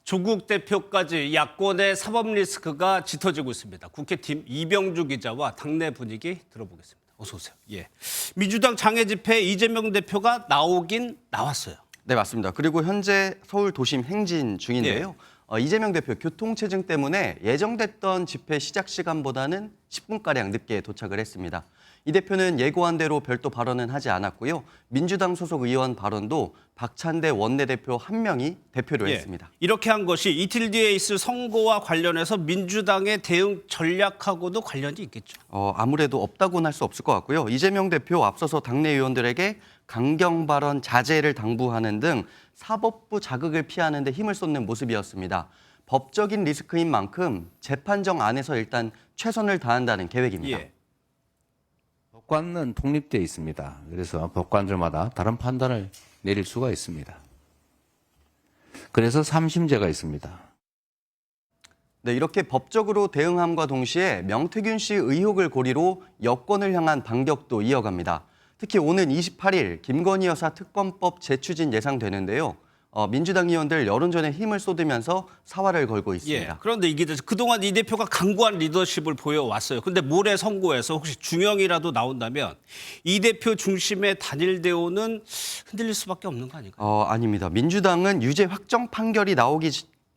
조국 대표까지 야권의 사법 리스크가 짙어지고 있습니다. 국회팀 이병주 기자와 당내 분위기 들어보겠습니다. 어서 오세요. 예. 민주당 장애 집회에 이재명 대표가 나오긴 나왔어요. 네, 맞습니다. 그리고 현재 서울 도심 행진 중인데요. 이재명 대표 교통체증 때문에 예정됐던 집회 시작 시간보다는 10분가량 늦게 도착을 했습니다. 이 대표는 예고한 대로 별도 발언은 하지 않았고요. 민주당 소속 의원 발언도 박찬대 원내대표 한 명이 대표로 했습니다. 이렇게 한 것이 이틀 뒤에 있을 선거와 관련해서 민주당의 대응 전략하고도 관련이 있겠죠. 아무래도 없다고는 할 수 없을 것 같고요. 이재명 대표 앞서서 당내 의원들에게 강경 발언 자제를 당부하는 등 사법부 자극을 피하는 데 힘을 쏟는 모습이었습니다. 법적인 리스크인 만큼 재판정 안에서 일단 최선을 다한다는 계획입니다. 예. 법관은 독립되어 있습니다. 그래서 법관들마다 다른 판단을 내릴 수가 있습니다. 그래서 3심제가 있습니다. 네, 이렇게 법적으로 대응함과 동시에 명태균 씨 의혹을 고리로 여권을 향한 반격도 이어갑니다. 특히 오는 28일 김건희 여사 특검법 재추진 예상되는데요. 민주당 의원들 여론전에 힘을 쏟으면서 사활을 걸고 있습니다. 예. 그런데 이게 그동안 이 대표가 강구한 리더십을 보여왔어요. 근데 모레 선고에서 혹시 중형이라도 나온다면 이 대표 중심의 단일 대우는 흔들릴 수밖에 없는 거 아닌가요? 아닙니다. 민주당은 유죄 확정 판결이 나오기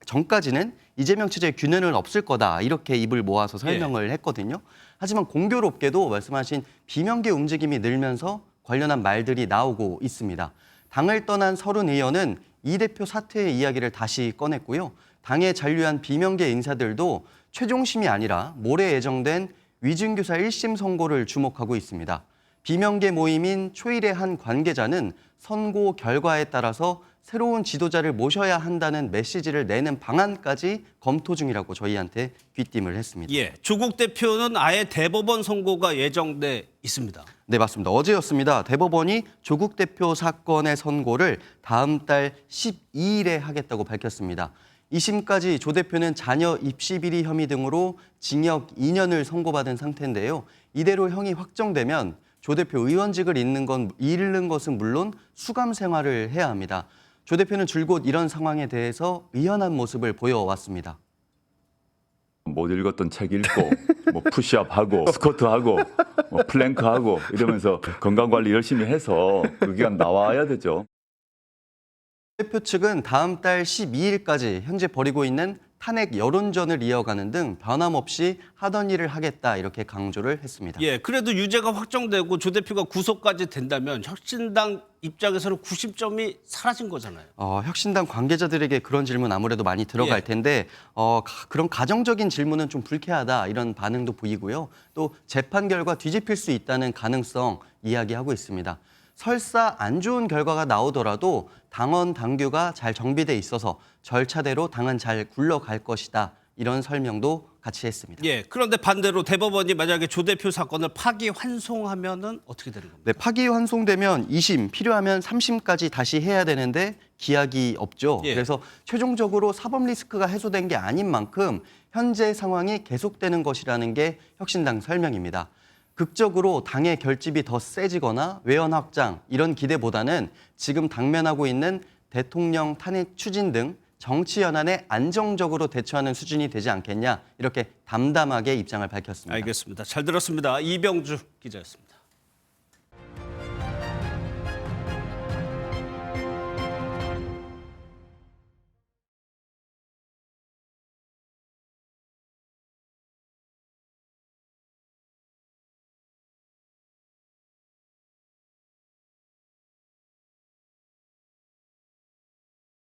전까지는 이재명 체제의 균형은 없을 거다. 이렇게 입을 모아서 설명을 했거든요. 하지만 공교롭게도 말씀하신 비명계 움직임이 늘면서 관련한 말들이 나오고 있습니다. 당을 떠난 서른 의원은 이 대표 사퇴의 이야기를 다시 꺼냈고요. 당에 잔류한 비명계 인사들도 최종심이 아니라 모레 예정된 위증교사 1심 선고를 주목하고 있습니다. 비명계 모임인 초일의 한 관계자는 선고 결과에 따라서 새로운 지도자를 모셔야 한다는 메시지를 내는 방안까지 검토 중이라고 저희한테 귀띔을 했습니다. 예. 조국 대표는 아예 대법원 선고가 예정돼 있습니다. 네, 맞습니다. 어제였습니다. 대법원이 조국 대표 사건의 선고를 다음 달 12일에 하겠다고 밝혔습니다. 2심까지 조 대표는 자녀 입시 비리 혐의 등으로 징역 2년을 선고받은 상태인데요. 이대로 형이 확정되면 조 대표 의원직을 잃는 것은 물론 수감 생활을 해야 합니다. 조 대표는 줄곧 이런 상황에 대해서 의연한 모습을 보여왔습니다. 못 읽었던 책 읽고 뭐 푸시업하고 스쿼트하고 뭐 플랭크하고 이러면서 건강관리 열심히 해서 그 기간 나와야 되죠. 대표 측은 다음 달 12일까지 현재 벌이고 있는 탄핵 여론전을 이어가는 등 변함없이 하던 일을 하겠다 이렇게 강조를 했습니다. 예, 그래도 유죄가 확정되고 조 대표가 구속까지 된다면 혁신당 입장에서는 구심점이 사라진 거잖아요. 혁신당 관계자들에게 그런 질문 아무래도 많이 들어갈 텐데 그런 가정적인 질문은 좀 불쾌하다 이런 반응도 보이고요. 또 재판 결과 뒤집힐 수 있다는 가능성 이야기하고 있습니다. 설사 안 좋은 결과가 나오더라도 당원 당규가 잘 정비돼 있어서 절차대로 당은 잘 굴러갈 것이다. 이런 설명도 같이 했습니다. 예, 그런데 반대로 대법원이 만약에 조 대표 사건을 파기환송하면은 어떻게 되는 겁니까? 네, 파기환송되면 2심, 필요하면 3심까지 다시 해야 되는데 기약이 없죠. 예. 그래서 최종적으로 사법 리스크가 해소된 게 아닌 만큼 현재 상황이 계속되는 것이라는 게 혁신당 설명입니다. 극적으로 당의 결집이 더 세지거나 외연 확장 이런 기대보다는 지금 당면하고 있는 대통령 탄핵 추진 등 정치 연안에 안정적으로 대처하는 수준이 되지 않겠냐 이렇게 담담하게 입장을 밝혔습니다. 알겠습니다. 잘 들었습니다. 이병주 기자였습니다.